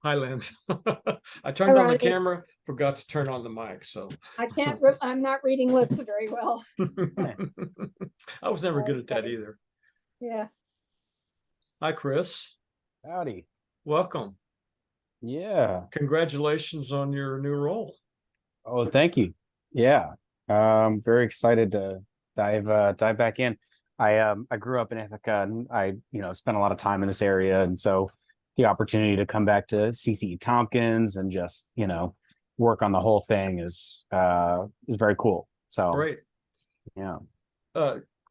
Highland. I All turned on the right. camera, forgot to turn on the mic, so I can't, I'm not reading lips very well. I was never good at that Okay. either. Yeah. Hi, Chris. Howdy. Welcome. Yeah. Congratulations on your new role. Oh, thank you. Yeah. Very excited to dive back in. I grew up in Ithaca and I, spent a lot of time in this area. And so the opportunity to come back to CCE Tompkins and just, work on the whole thing is very cool. So Great. yeah.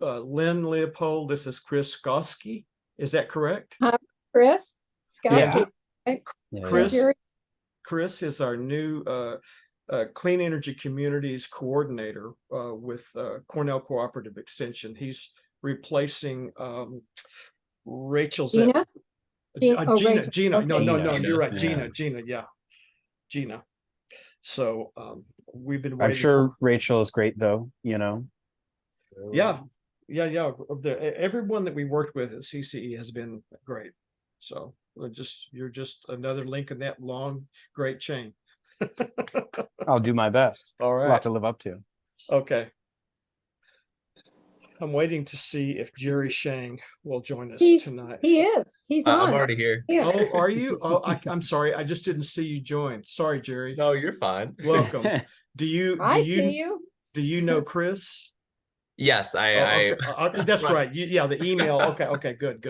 Lynn Leopold, this is Chris Skoski. Is that correct? Chris Skowski. Yeah. Chris is our new Clean Energy Communities Coordinator with Cornell Cooperative Extension. He's replacing Rachel Gina? Gina. Okay. No, Gina. you're right. Yeah. Gina. So we've been I'm waiting sure for... Rachel is great though, Yeah. Everyone that we worked with at CCE has been great. So you're just another link in that long, great chain. I'll do my best. All right. A lot to live up to. Okay. I'm waiting to see if Jerry Shang will join us tonight. He is. He's on. I'm already here. Yeah. Oh, are you? Oh, I'm sorry. I just didn't see you join. Sorry, Jerry. No, you're fine. Welcome. I see you. Do you know Chris? Yes, Okay. That's right. Yeah, the email. Okay. Good.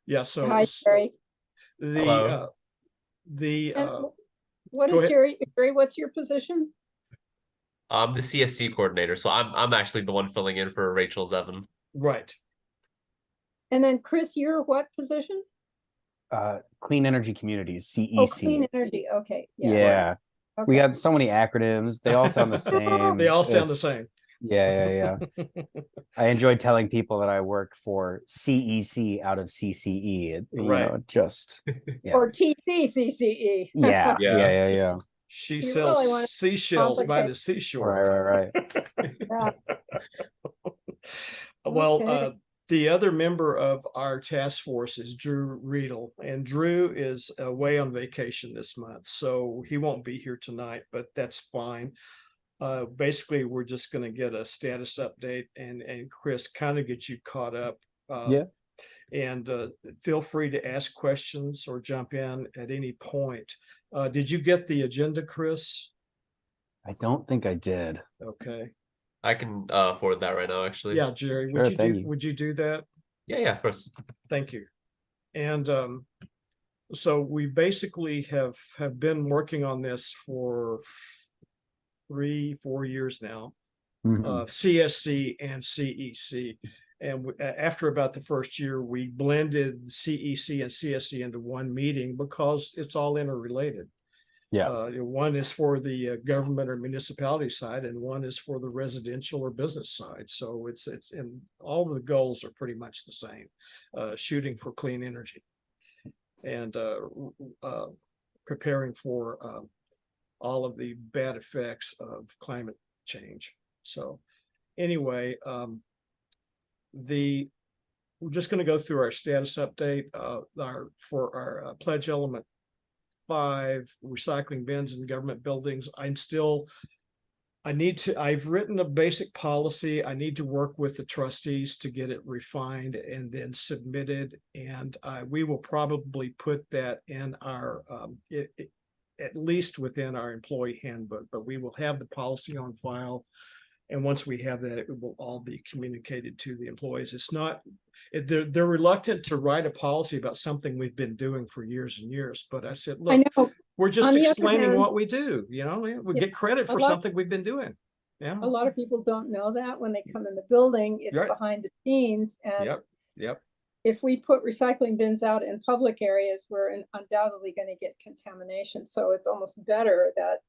Yeah. So Hi, Jerry. Hello. What is Jerry? Jerry, what's your position? I'm the CSC coordinator, so I'm actually the one filling in for Rachel Zevin. Right. And then Chris, you're what position? Clean Energy Communities, CEC. Oh, clean energy. Okay. Yeah. Right. Okay. We got so many acronyms. They all sound the same. They all sound the same. Yeah. I enjoy telling people that I work for CEC out of CCE. Or TCCCE. Yeah. She You sells really seashells by the seashore. Right. Yeah. Well, Okay. the other member of our task force is Drew Riedel, and Drew is away on vacation this month, so he won't be here tonight, but that's fine. Basically, we're just going to get a status update and Chris kind of get you caught up. Yeah. And feel free to ask questions or jump in at any point. Did you get the agenda, Chris? I don't think I did. Okay. I can forward that right now, actually. Yeah, Jerry, Sure, thank you. would you do that? Yeah, of course. Thank you. And so we basically have been working on this for 3-4 years now, CSC and CEC. And after about the first year, we blended CEC and CSC into one meeting because it's all interrelated. Yeah. One is for the government or municipality side, and one is for the residential or business side. So it's and all the goals are pretty much the same, shooting for clean energy and preparing for all of the bad effects of climate change. So anyway, we're just going to go through our status update for our pledge element 5, recycling bins in government buildings. I've written a basic policy. I need to work with the trustees to get it refined and then submitted. And we will probably put that in our, at least within our employee handbook, but we will have the policy on file. And once we have that, it will all be communicated to the employees. It's not, they're reluctant to write a policy about something we've been doing for years and years. But I said, look, we're just explaining what we do. We get credit for something we've been doing. Yeah. A lot of people don't know that when they come in the building, it's behind the scenes. And Yep. If we put recycling bins out in public areas, we're undoubtedly going to get contamination. So it's almost better that,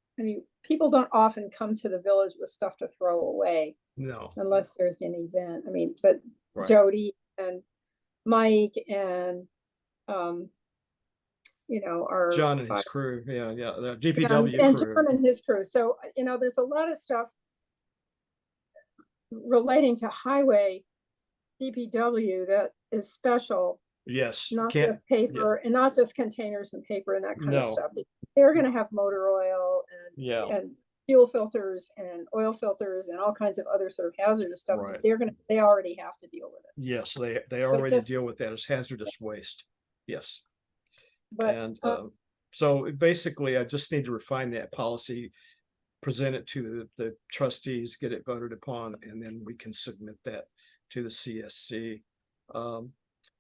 people don't often come to the village with stuff to throw away. No. Unless there's an event. But Jody and Mike and, our John and his crew. Yeah. The DPW and crew. John and his crew. So, there's a lot of stuff relating to highway DPW that is special. Yes, not can't, just paper and not just containers and paper and that kind of No. stuff. They're gonna have motor oil yeah, and fuel filters and oil filters and all kinds of other sort of hazardous stuff. Right. They already have to deal with it. yes, they But already just, deal with that as hazardous waste. Yes. but, And so basically, I just need to refine that policy, present it to the trustees, get it voted upon, and then we can submit that to the CSC.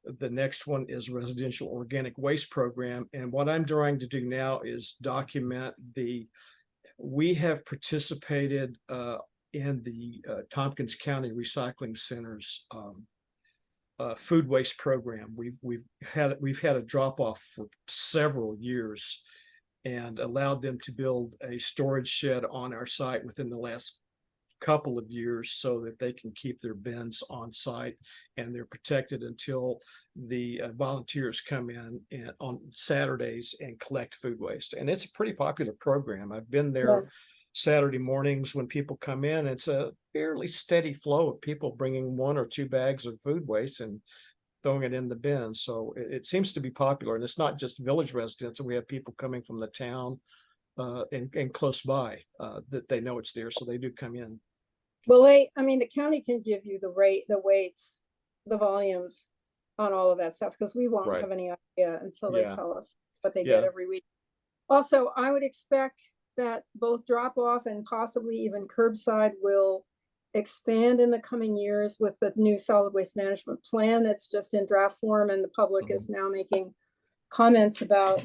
The next one is residential organic waste program. And what I'm trying to do now is document we have participated in the Tompkins County Recycling Center's food waste program. We've had a drop off for several years and allowed them to build a storage shed on our site within the last couple of years so that they can keep their bins on site, and they're protected until the volunteers come in and on Saturdays and collect food waste. And it's a pretty popular program. I've been there Saturday mornings when people come in. It's a fairly steady flow of people bringing 1 or 2 bags of food waste and throwing it in the bin. So it seems to be popular, and it's not just village residents. We have people coming from the town and close by that they know it's there, so they do come in. well, I mean, the county can give you the weights, the volumes on all of that stuff, because we won't Right. have any idea until they Yeah. tell us what they Yeah. get every week. Also, I would expect that both drop off and possibly even curbside will expand in the coming years with the new solid waste management plan that's just in draft form, and the public is now making comments about.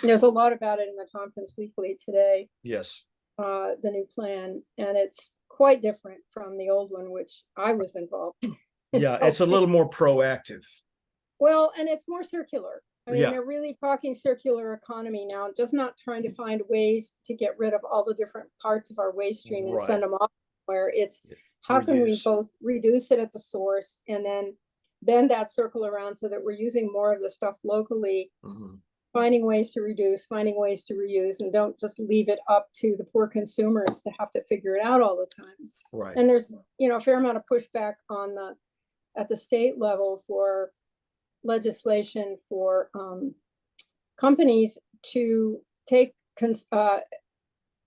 There's a lot about it in the Tompkins Weekly today, Yes. the new plan, and it's quite different from the old one, which I was involved in. Yeah, it's a little more proactive. Well, and it's more circular. I mean, Yeah. they're really talking circular economy now, just not trying to find ways to get rid of all the different parts of our waste stream and send them off, where it's how can we Reuse. both reduce it at the source and then bend that circle around so that we're using more of the stuff locally, finding ways to reduce, finding ways to reuse, and don't just leave it up to the poor consumers to have to figure it out all the time. Right. And there's, a fair amount of pushback at the state level for legislation for companies to take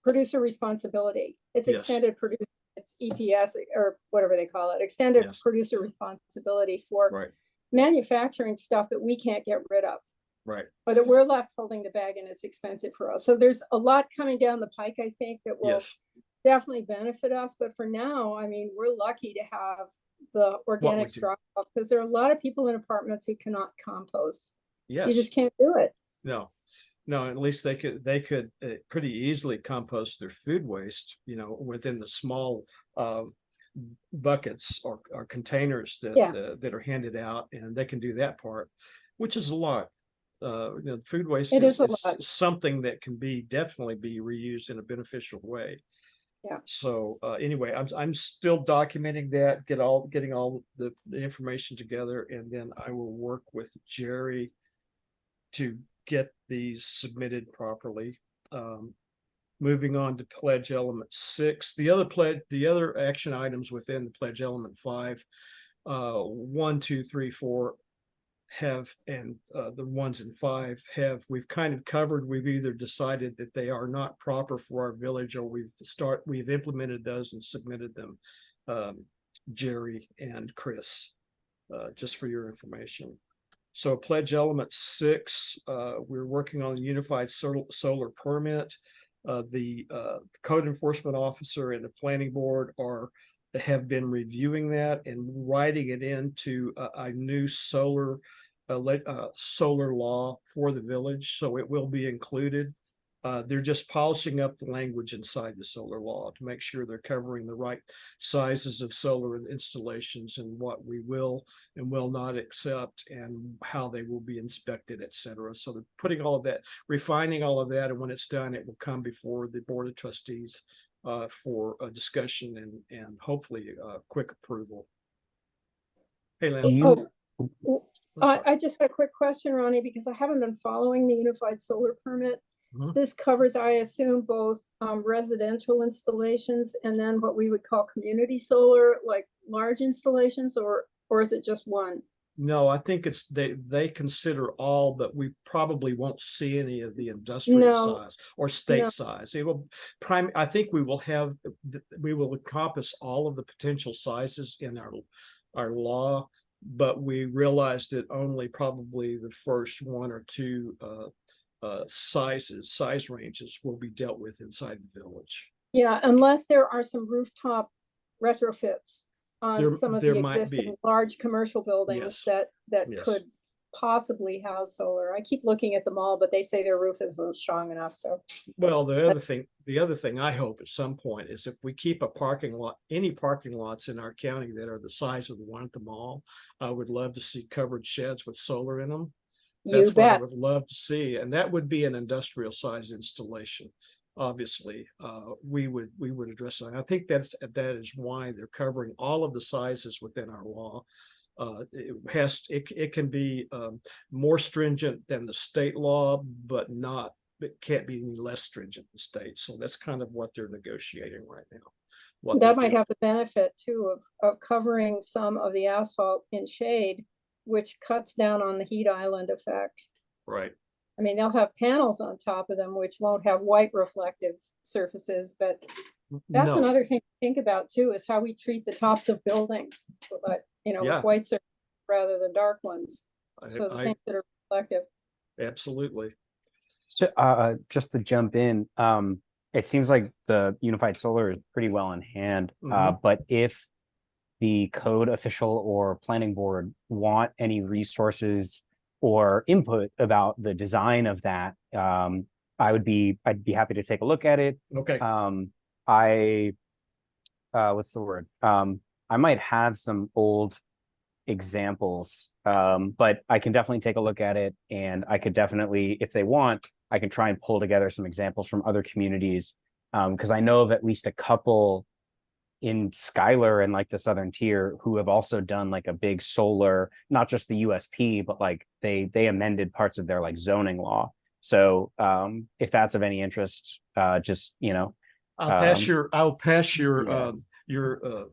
producer responsibility. It's Yes. extended producer, it's EPS or whatever they call it, extended Yes. producer responsibility for Right. manufacturing stuff that we can't get rid of, Right. or that we're left holding the bag and it's expensive for us. So there's a lot coming down the pike, I think, that will Yes. definitely benefit us. But for now, I mean, we're lucky to have the organics do. drop off, because there are a lot of people in apartments who cannot compost. Yes. You just can't do it. No, at least they could pretty easily compost their food waste, within the small buckets or containers that are handed out, and they can do that part, which is a lot. Food waste is something that can definitely be reused in a beneficial way. Yeah. So anyway, I'm still documenting that, getting all the information together, and then I will work with Jerry to get these submitted properly. Moving on to pledge element 6, the other action items within the pledge element 5, 1, 2, 3, 4 have, and the ones in 5 we've kind of covered. We've either decided that they are not proper for our village, or we've implemented those and submitted them. Jerry and Chris, just for your information. So pledge element 6, we're working on the unified solar permit. The code enforcement officer and the planning board have been reviewing that and writing it into a new solar law for the village, so it will be included. They're just polishing up the language inside the solar law to make sure they're covering the right sizes of solar installations and what we will and will not accept and how they will be inspected, etc. So they're putting all of that, refining all of that, and when it's done, it will come before the board of trustees for a discussion and hopefully quick approval. Hey, Lynn. I just had a quick question, Ronnie, because I haven't been following the unified solar permit. This covers, I assume, both residential installations and then what we would call community solar, like large installations, or is it just one? No, I think it's they consider all, but we probably won't see any of the industrial No, size or state no. size. It will I think we will have we will encompass all of the potential sizes in our law, but we realized that only probably the first one or two size ranges will be dealt with inside the village. Yeah, unless there are some rooftop retrofits on some of There the might existing be. large commercial buildings Yes. that Yes. could possibly house solar. I keep looking at them all, but they say their roof isn't strong enough, so. Well, the other thing I hope at some point is if we keep a parking lot, any parking lots in our county that are the size of the one at the mall, I would love to see covered sheds with solar in them. You That's what I bet. would love to see, and that would be an industrial size installation. Obviously, we would address that. I think that is why they're covering all of the sizes within our law. It can be more stringent than the state law, but not it can't be any less stringent than the state. So that's kind of what they're negotiating right now. That might have the benefit too of covering some of the asphalt in shade, which cuts down on the heat island effect. Right. I mean, they'll have panels on top of them, which won't have white reflective surfaces, but that's No. another thing to think about too, is how we treat the tops of buildings, but Yeah. with white surfaces rather than dark ones. So the things that are reflective. Absolutely. So, just to jump in, it seems like the unified solar is pretty well in hand. But if the code official or planning board want any resources or input about the design of that, I'd be happy to take a look at it. Okay. What's the word? I might have some old examples, but I can definitely take a look at it, and I could definitely, if they want, I can try and pull together some examples from other communities, because I know of at least a couple in Schuyler and like the Southern Tier who have also done like a big solar, not just the USP, but like they amended parts of their like zoning law. So if that's of any interest, just I'll pass yeah. your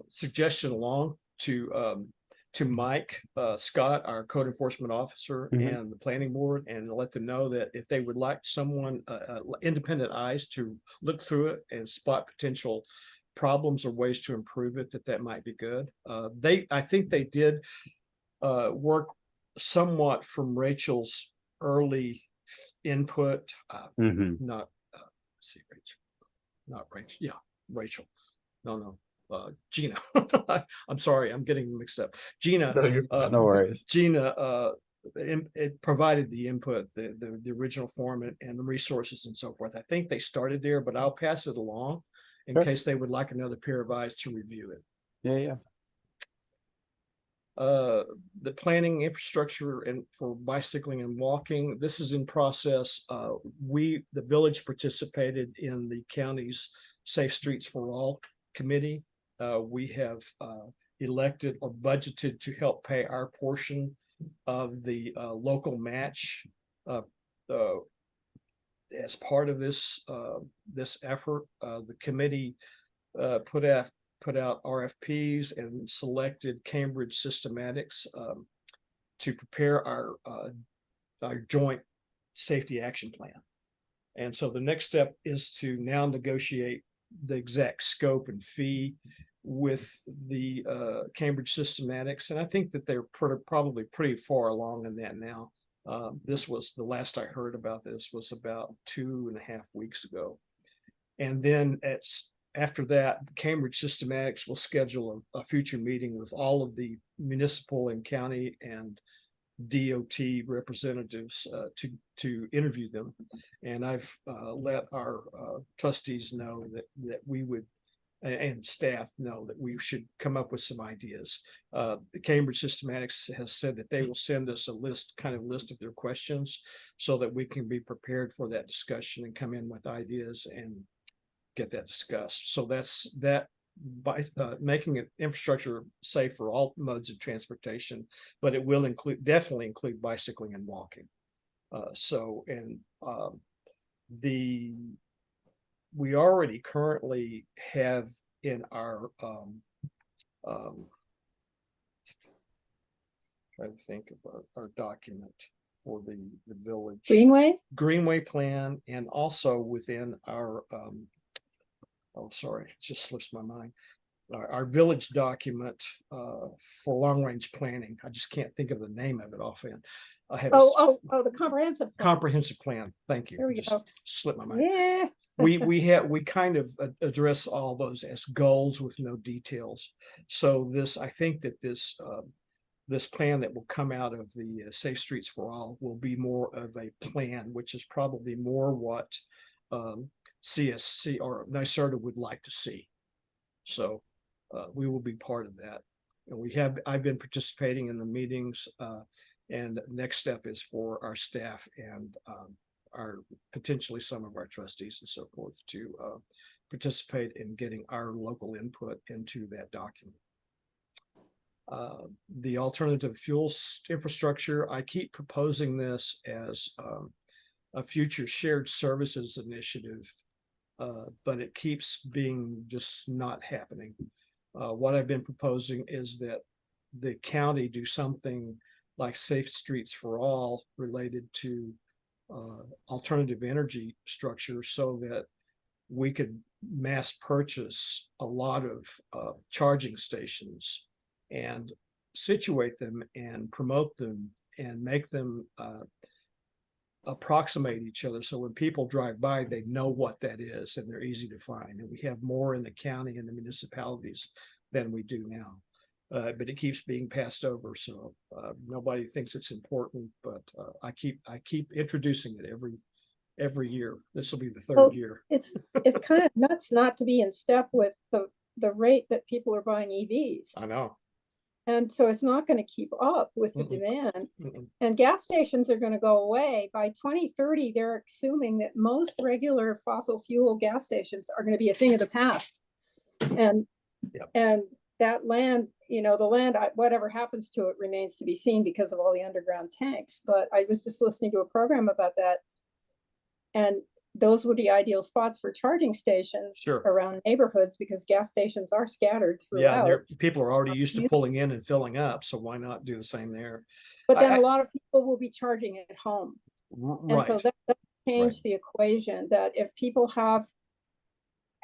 suggestion along to Mike Scott, our code enforcement officer, and the planning board, and let them know that if they would like someone independent eyes to look through it and spot potential problems or ways to improve it, that might be good. I think they did work somewhat from Rachel's early input. Not see Rachel, not Rachel. Yeah, Rachel. No. Gina. I'm sorry, I'm getting mixed up. Gina. No worries. Gina it provided the input, the original form and the resources and so forth. I think they started there, but I'll pass it along in case they would like another pair of eyes to review it. Yeah. The planning infrastructure and for bicycling and walking, this is in process. The village participated in the county's Safe Streets for All committee. We have elected or budgeted to help pay our portion of the local match as part of this effort. The committee put out RFPs and selected Cambridge Systematics to prepare our joint safety action plan. And so the next step is to now negotiate the exact scope and fee with the Cambridge Systematics. And I think that they're probably pretty far along in that now. This was the last I heard about this was about 2.5 weeks ago. And then after that, Cambridge Systematics will schedule a future meeting with all of the municipal and county and DOT representatives to interview them. And I've let our trustees know that we would, and staff know that we should come up with some ideas. The Cambridge Systematics has said that they will send us a list of their questions so that we can be prepared for that discussion and come in with ideas and get that discussed. So that's that, by making it infrastructure safe for all modes of transportation, but it will definitely include bicycling and walking. We already currently have in our Trying to think of our document for the village. Greenway? Plan, and also within our, oh, sorry, it just slips my mind. Our village document for long-range planning. I just can't think of the name of it offhand. I have Oh, the comprehensive plan. comprehensive plan. Thank you. There we Just go. slipped my mind. Yeah. We kind of address all those as goals with no details. So I think that this plan that will come out of the Safe Streets for All will be more of a plan, which is probably more what CSC or NYSERDA would like to see. So we will be part of that. And I've been participating in the meetings, and next step is for our staff and our potentially some of our trustees and so forth to participate in getting our local input into that document. The alternative fuels infrastructure, I keep proposing this as a future shared services initiative, but it keeps being just not happening. What I've been proposing is that the county do something like Safe Streets for All related to alternative energy structure, so that we could mass purchase a lot of charging stations and situate them and promote them and make them approximate each other. So when people drive by, they know what that is and they're easy to find. And we have more in the county and the municipalities than we do now. But it keeps being passed over. So nobody thinks it's important, but I keep introducing it every year. This will be the third year. It's kind of nuts not to be in step with the rate that people are buying EVs. I know. And so it's not going to keep up with the demand. And gas stations are going to go away. By 2030, they're assuming that most regular fossil fuel gas stations are going to be a thing of the past. And that land, the land, whatever happens to it remains to be seen because of all the underground tanks. But I was just listening to a program about that. And those would be ideal spots for charging stations around neighborhoods, because gas stations are scattered throughout. Yeah, people are already used to pulling in and filling up, so why not do the same there? But then a lot of people will be charging at home. Right. And so that changed the equation, that if people have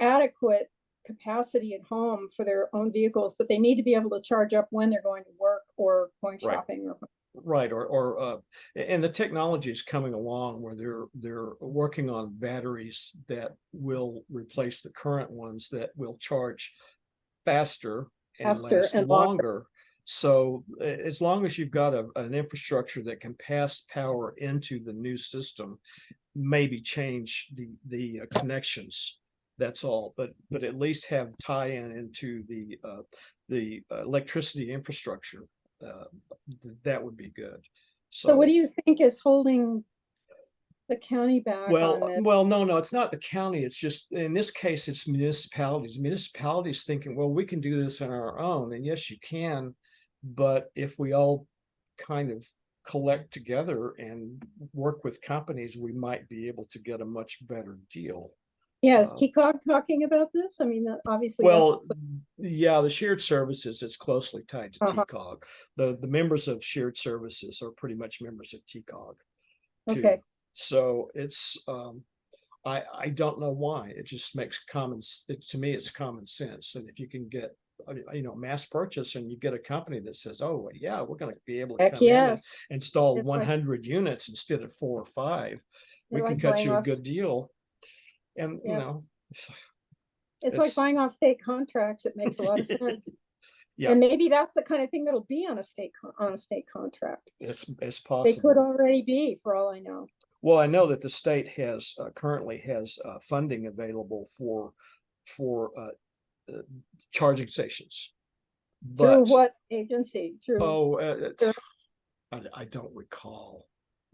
adequate capacity at home for their own vehicles, but they need to be able to charge up when they're going to work or going shopping or right, and the technology is coming along where they're working on batteries that will replace the current ones that will charge faster and last longer. So as long as you've got an infrastructure that can pass power into the new system, maybe change the connections. That's all, but at least have tie-in into the electricity infrastructure. That would be good. So what do you think is holding the county back on this? Well, no, it's not the county. It's just, in this case, it's municipalities. Municipalities thinking, well, we can do this on our own. And yes, you can, but if we all kind of collect together and work with companies, we might be able to get a much better deal. Yeah, is TCOG talking about this? I mean, obviously. Well, yeah, the shared services is closely tied to TCOG. The members of shared services are pretty much members of TCOG too. Okay. So it's I don't know why. It just makes to me it's common sense. And if you can get mass purchase and you get a company that says, oh yeah, we're going to be able to come in and install 100 units instead of 4 or 5, we can cut you a good deal. And it's like buying off state contracts. It makes a lot of sense. Yeah, and maybe that's the kind of thing that'll be on a state contract. It's possible. They could already be, for all I know. Well, I know that the state currently has funding available for charging stations. Through what agency? I don't recall.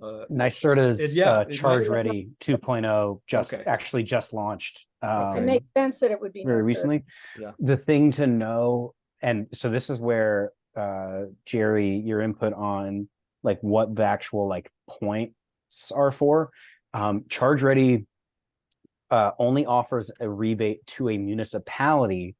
NYSERDA's Charge Ready 2.0 actually just launched. It makes sense that it would be very recently. Yeah. The thing to know, and so this is where Jerry, your input on like what the actual points are for. Charge Ready only offers a rebate to a municipality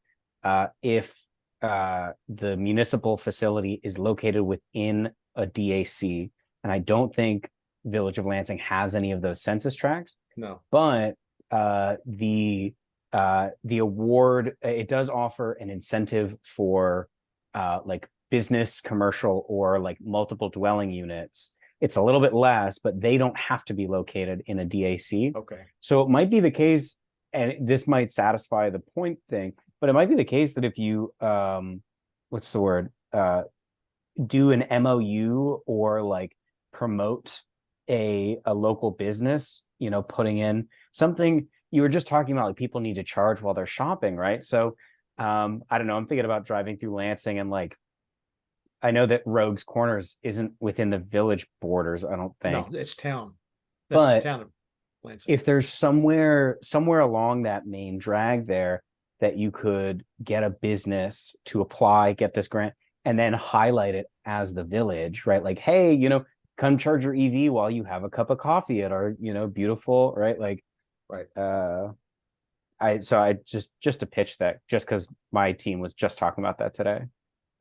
if the municipal facility is located within a DAC, and I don't think Village of Lansing has any of those census tracts. No. But the award, it does offer an incentive for like business, commercial, or like multiple dwelling units. It's a little bit less, but they don't have to be located in a DAC. Okay. So it might be the case, and this might satisfy the point thing, but it might be the case that if you what's the word, do an MOU or like promote a local business, you know, putting in something. You were just talking about like people need to charge while they're shopping, right? So I don't know, I'm thinking about driving through Lansing, and like I know that Rogue's Corners isn't within the village borders, I don't think. No, it's town. That's But the town of Lansing. if there's somewhere along that main drag there that you could get a business to apply, get this grant, and then highlight it as the village, right? Like, hey, you know, come charge your EV while you have a cup of coffee at our, you know, beautiful, right? Like, Right. I just to pitch that, just because my team was just talking about that today.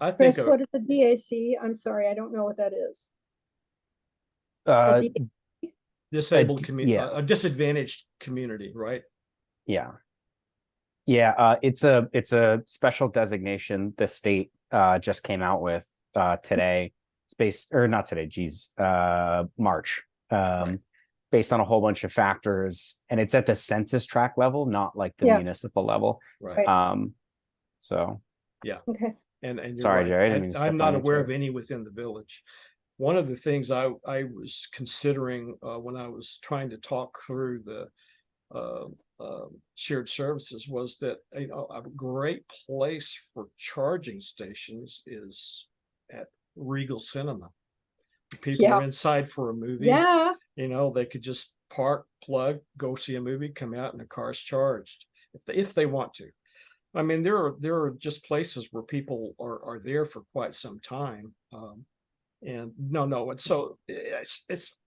I think Chris, what is the DAC? I'm sorry, I don't know what that is. A Uh, DAC? disabled d- community, yeah. a disadvantaged community, right? yeah, it's a special designation the state just came out with today. It's based, or not today, geez, March. Right. Based on a whole bunch of factors, and it's at the census tract level, not like the Yeah. municipal level. Right. So Okay. And you're sorry, right. Jerry, I didn't mean to I'm step not on you, aware Jerry. of any within the village. One of the things I was considering when I was trying to talk through the shared services was that, you know, a great place for charging stations is at Regal Cinema. People Yeah. are inside for a movie. Yeah, You know, they could just park, plug, go see a movie, come out, and the car's charged if they want to. I mean, there are just places where people are there for quite some time. And no, and so it's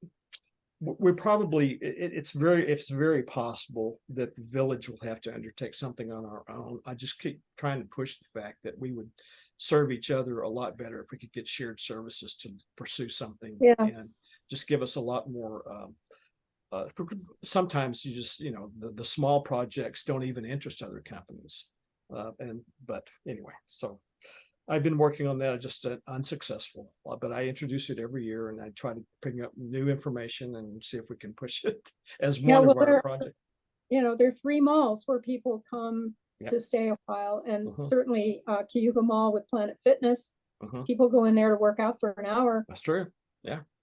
we probably it's very possible that the village will have to undertake something on our own. I just keep trying to push the fact that we would serve each other a lot better if we could get shared services to pursue something. Yeah. And just give us a lot more. Sometimes you just, you know, the small projects don't even interest other companies. But anyway, so I've been working on that, just unsuccessful, but I introduce it every year and I try to bring up new information and see if we can push it as Yeah, one of well, our projects. you know, there are 3 malls where people come Yep. to stay a while, and Mhm. certainly Cayuga Mall with Planet Fitness. Mhm. People go in there to work out for an hour. That's true.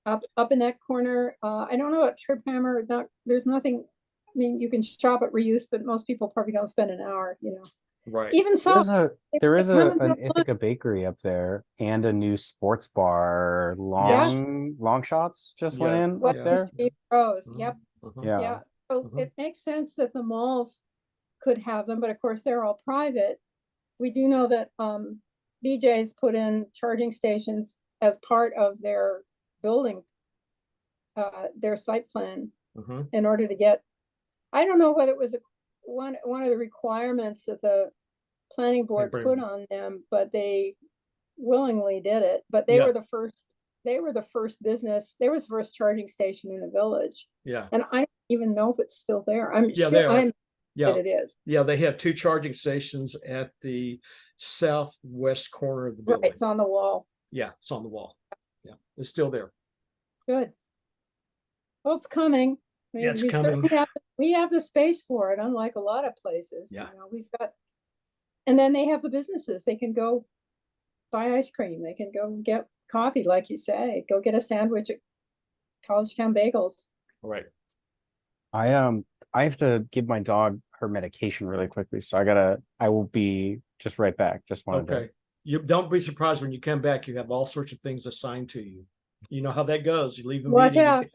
Up in that corner, I don't know at Trip Hammer, there's nothing. I mean, you can shop at Reuse, but most people probably don't spend an hour, you know. Right. Even so, there is they come and an go on. Ithaca bakery up there and a new sports bar. Long shots just went Yeah. in What up used there. to be Rose, Mhm. yep, Mhm. Yeah. yeah. So Mhm. it makes sense that the malls could have them, but of course they're all private. We do know that BJ's put in charging stations as part of their building, their site plan Mhm. in order to get, I don't know whether it was one of the requirements that the planning board bring- put on them, but they willingly did it. But they Yeah. were the first, business, there was the first charging station in the village. Yeah. And I don't even know if it's still there. I'm Yeah, sure they are. I'm Yeah. that it is. Yeah, they have 2 charging stations at the southwest corner of the Right, building. it's on the wall. Yeah, it's on the wall. Yeah, it's still there. Good. Well, it's coming. I Yeah, mean, it's we coming. certainly have the space for it, unlike a lot of places. Yeah. You know, we've got, and then they have the businesses. They can go buy ice cream. They can go get coffee, like you say. Go get a sandwich at College Town Bagels. Right. I have to give my dog her medication really quickly, so I will be just right back. Just wanted Okay. You don't be surprised when you come back, you have all sorts of things assigned to you. You know how that goes. You leave a Watch meeting.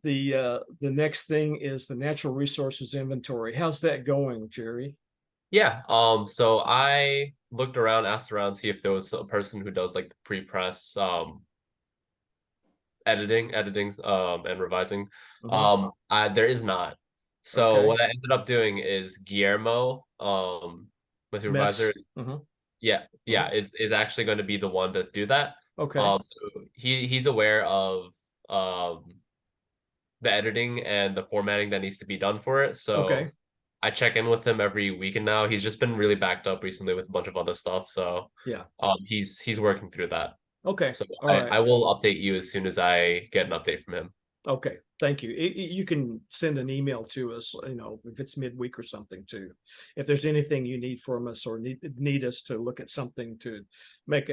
The next thing is the natural resources inventory. How's that going, Jerry? Yeah. So I looked around, asked around, see if there was a person who does like the pre-press editing, and revising. Mhm. There is not. So Okay. what I ended up doing is Guillermo, my supervisor, Metz. Mhm. Yeah, is actually going to be the one to do that. Okay, So he's aware of the editing and the formatting that needs to be done for it. So okay, I check in with him every week, and now he's just been really backed up recently with a bunch of other stuff. So yeah, he's working through that. okay, So all right. I will update you as soon as I get an update from him. Okay, thank you. You can send an email to us, you know, if it's midweek or something too. If there's anything you need from us or need us to look at something to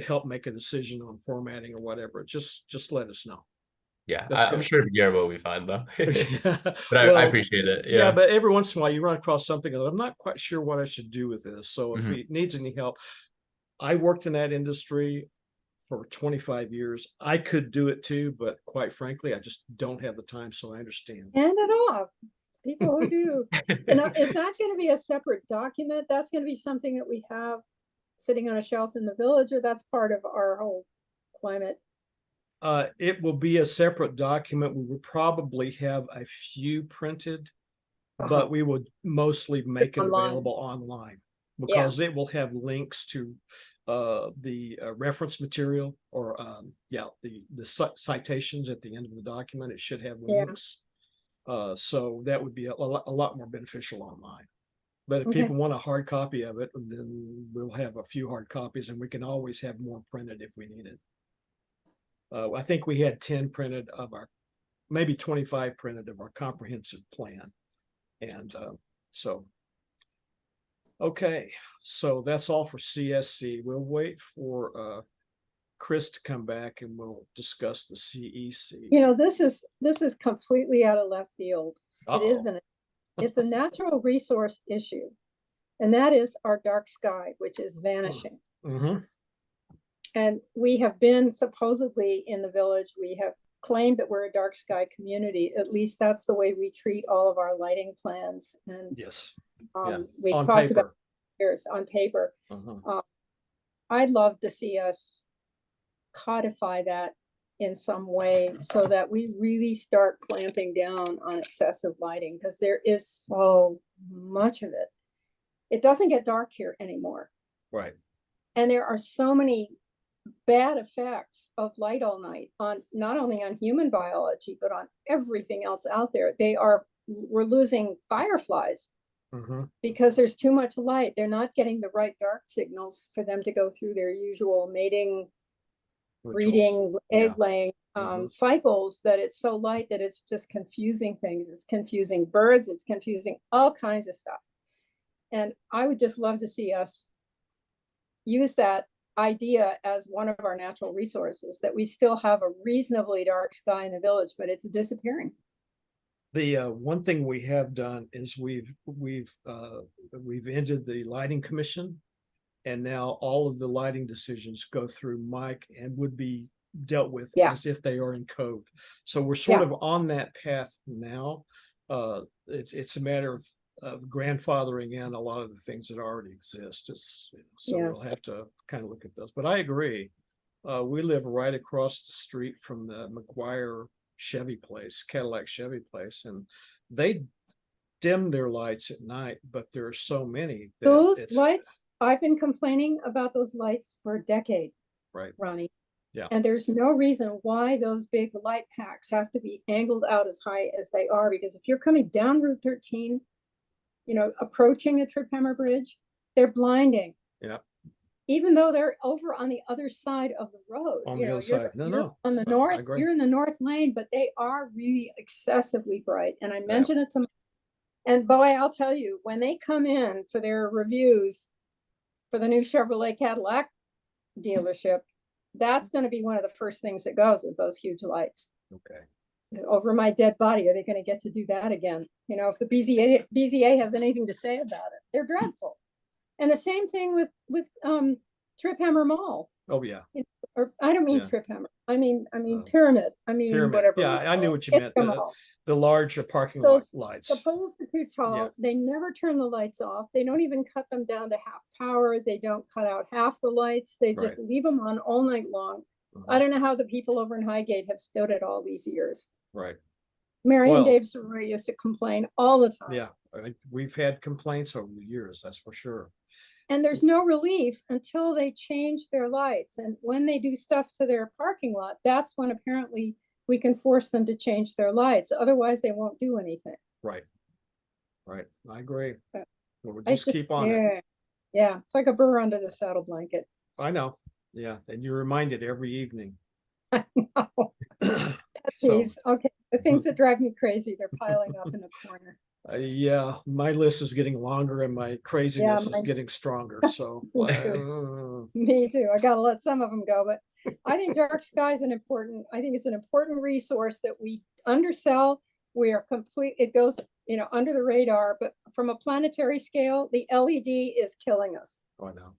help make a decision on formatting or whatever, just let us know. Yeah, That's I'm good. sure Guillermo will be fine though. But I Well, appreciate it. yeah, Yeah. but every once in a while you run across something and I'm not quite sure what I should do with this. So if Mhm. he needs any help, I worked in that industry for 25 years. I could do it too, but quite frankly, I just don't have the time, so I understand. Hand it off. People who do. And is that going to be a separate document? That's going to be something that we have sitting on a shelf in the village, or that's part of our whole climate? It will be a separate document. We will probably have a few printed, but we would mostly make it Online. available online Yeah. because it will have links to the reference material or the citations at the end of the document. It should have Yeah. links. So that would be a lot more beneficial online. But if Okay. people want a hard copy of it, then we'll have a few hard copies and we can always have more printed if we need it. I think we had 10 printed of our, maybe 25 printed of our comprehensive plan. And so, okay, so that's all for CSC. We'll wait for Chris to come back and we'll discuss the CEC. You know, this is completely out of left field. It Uh-oh. isn't. It's a natural resource issue, and that is our dark sky, which is vanishing. Mm-hmm. And we have been supposedly in the village, we have claimed that we're a dark sky community. At least that's the way we treat all of our lighting plans. And Yes. we've On talked paper. about years on paper. Uh-huh. I'd love to see us codify that in some way so that we really start clamping down on excessive lighting, because there is so much of it. It doesn't get dark here anymore. Right. And there are so many bad effects of light all night on not only on human biology, but on everything else out there. We're losing fireflies because there's too much light. They're not getting the right dark signals for them to go through their usual mating, breeding, egg laying cycles, that it's so light that it's just confusing things. It's confusing birds, it's confusing all kinds of stuff. And I would just love to see us use that idea as one of our natural resources, that we still have a reasonably dark sky in the village, but it's disappearing. The one thing we have done is we've ended the lighting commission, and now all of the lighting decisions go through Mike and would be dealt with as if they are in code. So we're sort of on that path now. It's a matter of grandfathering in a lot of the things that already exist. We'll have to kind of look at those. But I agree. We live right across the street from the McGuire Chevy place, Cadillac Chevy place, and they dim their lights at night, but there are so many. Those lights, I've been complaining about those lights for a decade, right, Ronnie. Yeah. And there's no reason why those big light packs have to be angled out as high as they are, because if you're coming down Route 13, you know, approaching the Trip Hammer Bridge, they're blinding. Yeah. Even though they're over on the other side of the road. On the other side. You're on the north, you're in the north lane, but they are really excessively bright. And I mentioned it to, and boy, I'll tell you, when they come in for their reviews for the new Chevrolet Cadillac dealership, that's going to be one of the first things that goes, is those huge lights. Okay. Over my dead body, are they going to get to do that again? You know, if the BZA has anything to say about it, they're dreadful. And the same thing with Trip Hammer Mall. Oh yeah. Or I don't mean Trip Hammer. I mean Pyramid. I mean Pyramid. Whatever. Yeah, I knew what you meant. The larger parking lot lights. The poles are too tall. They never turn the lights off. They don't even cut them down to half power. They don't cut out half the lights. They just leave them on all night long. I don't know how the people over in Highgate have stood it all these years. Right. Mary and Dave Soraya used to complain all the time. Yeah, we've had complaints over the years, that's for sure. And there's no relief until they change their lights. And when they do stuff to their parking lot, that's when apparently we can force them to change their lights. Otherwise, they won't do anything. Right. Right. I agree. Yeah. We'll I just keep on it. yeah, yeah, it's like a burr under the saddle blanket. I know. Yeah. And you're reminded every evening. Pet So, peeves. Okay, the things that drive me crazy, they're piling up in the corner. yeah, my list is getting longer and my craziness is mine- getting stronger. So, Me too. Me too. I gotta let some of them go, but I think dark sky is I think it's an important resource that we undersell. We are complete, it goes, under the radar, but from a planetary scale, the LED is killing us. I know.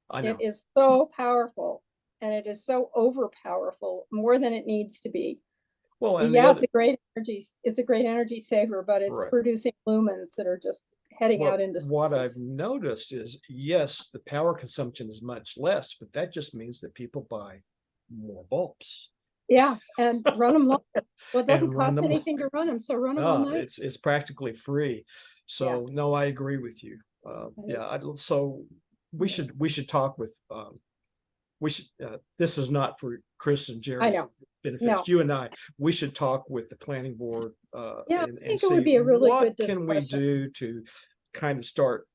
I know. It is so powerful and it is so overpowerful, more than it needs to be. Well, and Yeah, it's a great energy saver, but it's Right. producing lumens that are just heading out into what space. I've noticed is, yes, the power consumption is much less, but that just means that people buy more bulbs. Yeah, and run them longer. Well, it doesn't And run cost them- anything to run them, so run them all No, night. it's practically free. So no, I agree with you. So we should talk with this is not for Chris and Jerry. I know. Benefits. No. You and we should talk with the planning board. Yeah, and I think see it would be a really what good can we discussion. do to kind of start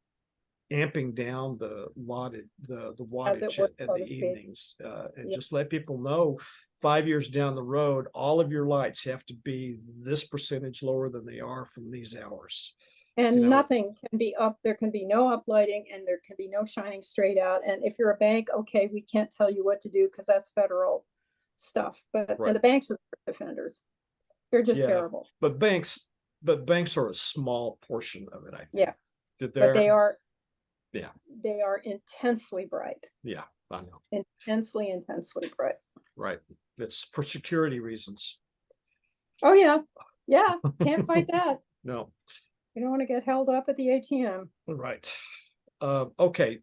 amping down the wattage were, at so the to speak. evenings, and Yeah. just let people know 5 years down the road, all of your lights have to be this percentage lower than they are from these hours. And you know. nothing can be up, there can be no uplighting and there can be no shining straight out. And if you're a bank, okay, we can't tell you what to do because that's federal stuff. But Right. and the banks are defenders. They're just Yeah. terrible. But banks are a small portion of it, I think. Yeah. But they are Yeah. They are intensely bright. Yeah, I know. Intensely bright. Right. It's for security reasons. Oh yeah. Yeah. Can't fight that. No. You don't want to get held up at the ATM. Right. Okay.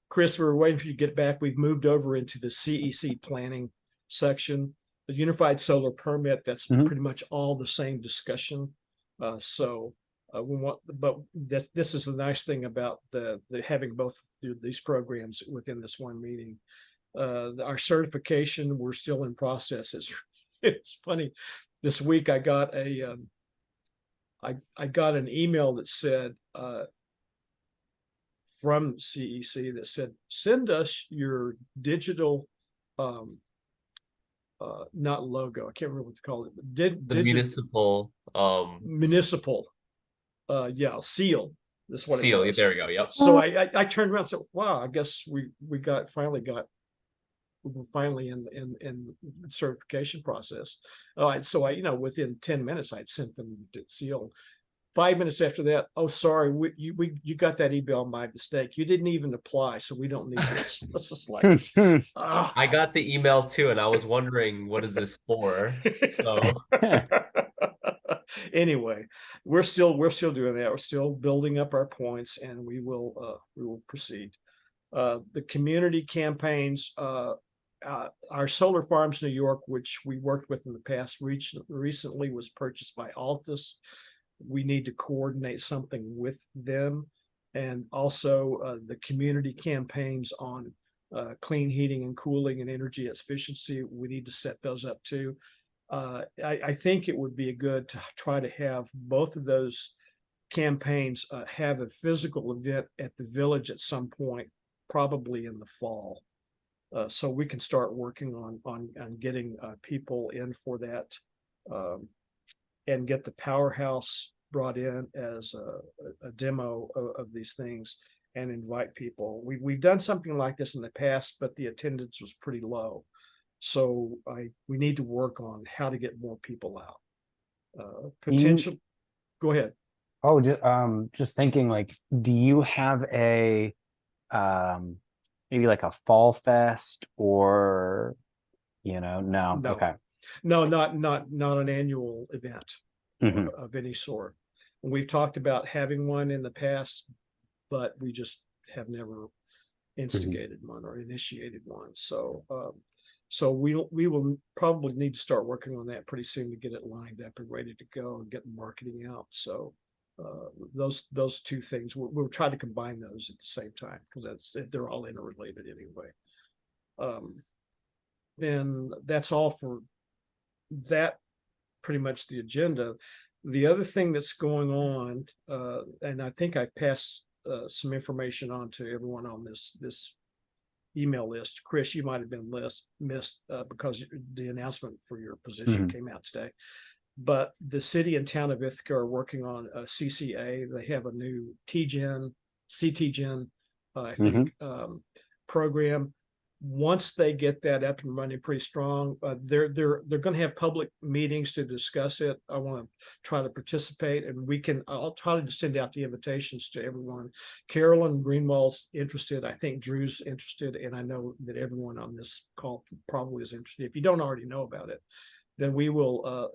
Chris, we're waiting for you to get back. We've moved over into the CEC planning section, the unified solar permit. That's pretty much all the same discussion. We want, but this is the nice thing about the having both these programs within this one meeting. Our certification, we're still in process. It's funny. This week I got I got an email that said from CEC that said, send us your digital not logo, I can't remember what to call it, but The municipal seal. That's what seal. it was. There we go. Yep. So I turned around and said, wow, I guess we finally in the certification process. All right, so within 10 minutes I'd sent them the seal. 5 minutes after that, oh sorry, you got that email by mistake. You didn't even apply, so we don't need this. It's just like I got the email too, and I was wondering what is this for. So anyway, we're still doing that. We're still building up our points, and we will proceed. The community campaigns, our Solar Farms New York, which we worked with in the past, recently was purchased by Altus. We need to coordinate something with them, and also the community campaigns on clean heating and cooling and energy efficiency. We need to set those up too. I think it would be good to try to have both of those campaigns have a physical event at the village at some point, probably in the fall, so we can start working on getting people in for that, and get the powerhouse brought in as a demo of these things and invite people. We've done something like this in the past, but the attendance was pretty low. So we need to work on how to get more people out. Potential. Go ahead. Oh, just thinking, like, do you have a maybe like a fall fest or no? Okay. No, not an annual event of any sort. We've talked about having one in the past, but we just have never instigated one or initiated one. So we will probably need to start working on that pretty soon to get it lined up and ready to go and get marketing out. So those two things, we'll try to combine those at the same time, because they're all interrelated anyway. Then that's all for that, pretty much the agenda. The other thing that's going on, and I think I passed some information on to everyone on this email list. Chris, you might have been missed because the announcement for your position came out today. But the city and town of Ithaca are working on a CCA. They have a new CTGen, I think, program. Once they get that up and running pretty strong, they're going to have public meetings to discuss it. I want to try to participate, and I'll try to send out the invitations to everyone. Carolyn Greenwald's interested. I think Drew's interested, and I know that everyone on this call probably is interested. If you don't already know about it, then we will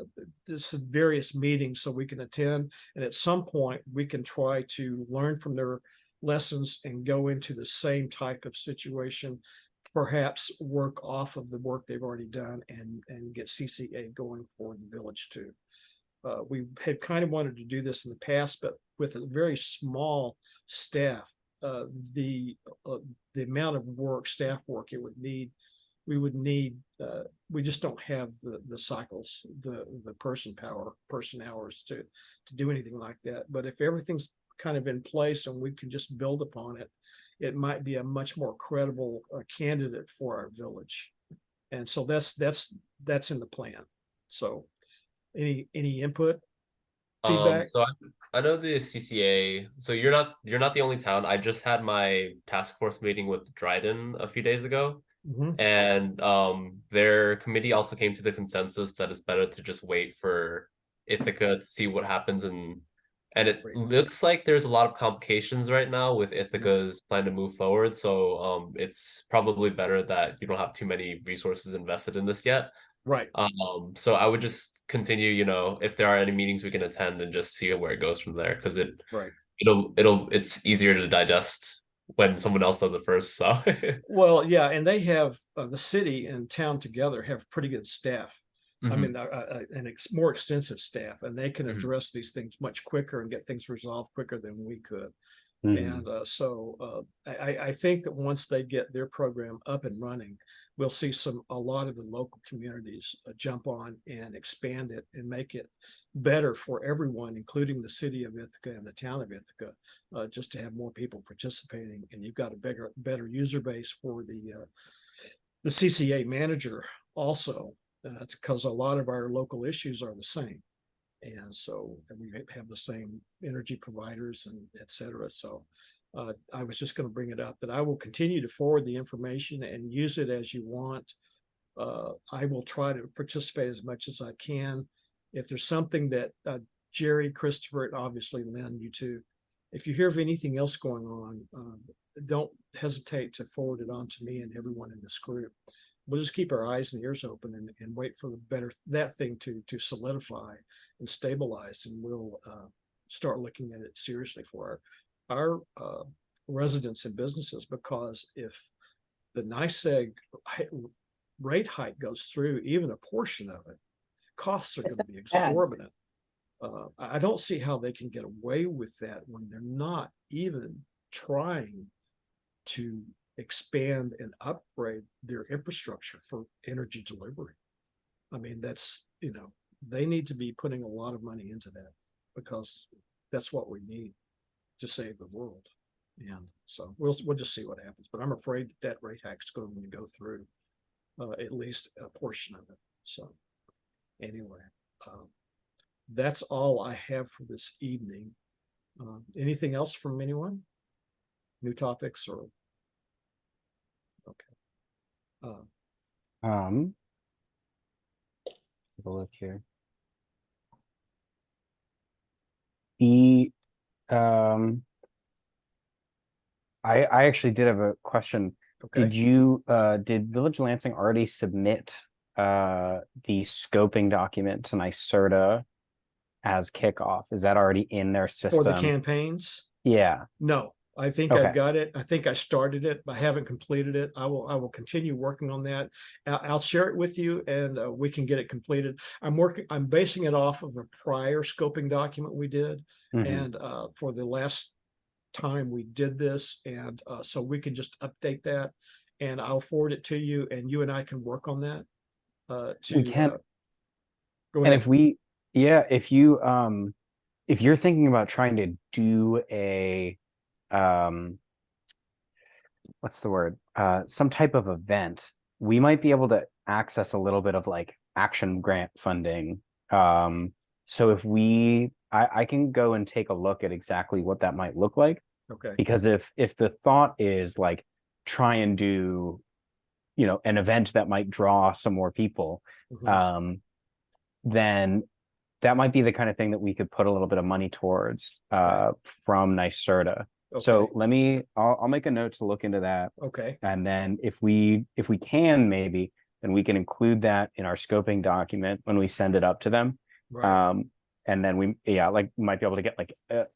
there's various meetings so we can attend, and at some point we can try to learn from their lessons and go into the same type of situation, perhaps work off of the work they've already done and get CCA going for the village too. We had kind of wanted to do this in the past, but with a very small staff, the amount of work, staff work it would need, we just don't have the cycles, the person hours to do anything like that. But if everything's kind of in place and we can just build upon it, it might be a much more credible candidate for our village. And so that's in the plan. So any input, feedback? So I know the CCA, so you're not the only town. I just had my task force meeting with Dryden a few days ago. And their committee also came to the consensus that it's better to just wait for Ithaca to see what happens, and it looks like there's a lot of complications right now with Ithaca's plan to move forward. So it's probably better that you don't have too many resources invested in this yet. Right. So I would just continue, if there are any meetings we can attend, and just see where it goes from there, because it's easier to digest when someone else does it first. So well, yeah, and they have the city and town together have pretty good staff. I mean, more extensive staff, and they can address these things much quicker and get things resolved quicker than we could. And so I think that once they get their program up and running, we'll see a lot of the local communities jump on and expand it and make it better for everyone, including the city of Ithaca and the town of Ithaca, just to have more people participating. And you've got a better user base for the CCA manager also, because a lot of our local issues are the same. And so we have the same energy providers and et cetera. So I was just going to bring it up, that I will continue to forward the information and use it as you want. I will try to participate as much as I can. If there's something that Jerry, Christopher, and obviously Lynn, you too, if you hear of anything else going on, don't hesitate to forward it on to me and everyone in this group. We'll just keep our eyes and ears open and wait for that thing to solidify and stabilize, and we'll start looking at it seriously for our residents and businesses. Because if the NYSEG rate hike goes through, even a portion of it, costs are going to be exorbitant. I don't see how they can get away with that when they're not even trying to expand and upgrade their infrastructure for energy delivery. I mean, they need to be putting a lot of money into that, because that's what we need to save the world. And so we'll just see what happens. But I'm afraid that rate hike is going to go through, at least a portion of it. So anyway, that's all I have for this evening. Anything else from anyone? New topics or? Okay. Take a look here. I actually did have a question. Okay. Did Village Lansing already submit the scoping document to NYSERDA as kickoff? Is that already in their system For the campaigns? Yeah. No, I think Okay. I've got it. I think I started it, but I haven't completed it. I will continue working on that. I'll share it with you and we can get it completed. I'm basing it off of a prior scoping document we did. Mhm. And for the last time we did this, and so we can just update that and I'll forward it to you and you and I can work on that. We can, Go and ahead. if you're thinking about trying to do a what's the word? Some type of event, we might be able to access a little bit of like action grant funding. So if I can go and take a look at exactly what that might look like. Okay. Because if the thought is like try and do, an event that might draw some more people, Mhm. then that might be the kind of thing that we could put a little bit of money towards from NYSERDA. So Okay. I'll make a note to look into that. Okay. And then if we can, maybe then we can include that in our scoping document when we send it up to them. Right. And then we might be able to get like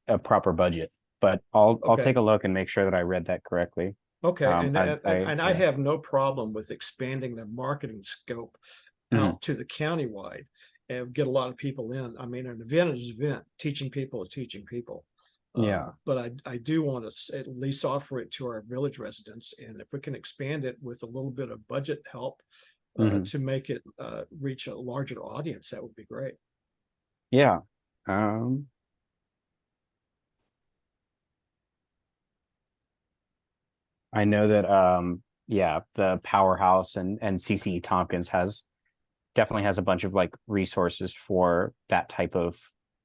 a proper budget. But I'll Okay. take a look and make sure that I read that correctly. Okay, and I yeah. have no problem with expanding the marketing scope Mhm. out to the countywide and get a lot of people in. I mean, an event is an event, teaching people is teaching people. Yeah. But I do want to at least offer it to our village residents, and if we can expand it with a little bit of budget help Mhm. to make it reach a larger audience, that would be great. Yeah. I know that the Powerhouse and CC Tompkins definitely has a bunch of like resources for that type of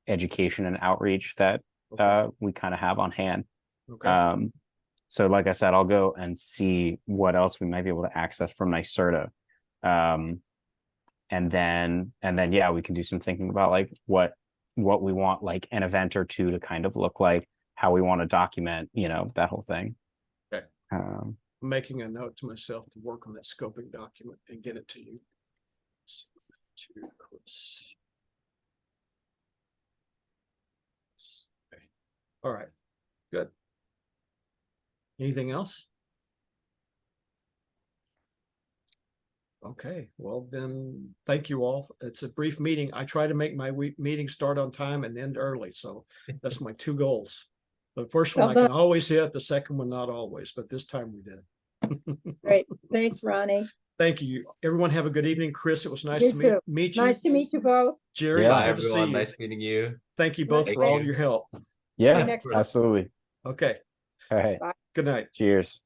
education and outreach that Okay. we kind of have on hand. Okay. So like I said, I'll go and see what else we might be able to access from NYSERDA. And then yeah, we can do some thinking about like what we want like an event or two to kind of look like, how we want to document, that whole thing. Okay. Um, I'm making a note to myself to work on that scoping document and get it to you. To Chris. Okay. All right, good. Anything else? Okay, well then, thank you all. It's a brief meeting. I try to make my meeting start on time and end early, so that's my two goals. The first one I Well can always hit, the second one not always, but this time we did. Great. Thanks, Ronnie. Thank you. Everyone have a good evening. Chris, it was nice You to too. meet you. Nice to meet you both. Jerry, Yeah. it's Bye, good to see everyone. you. Nice meeting you. Thank you both Nice for all you. your help. yeah, next time. absolutely. Okay, All right. good night. Cheers.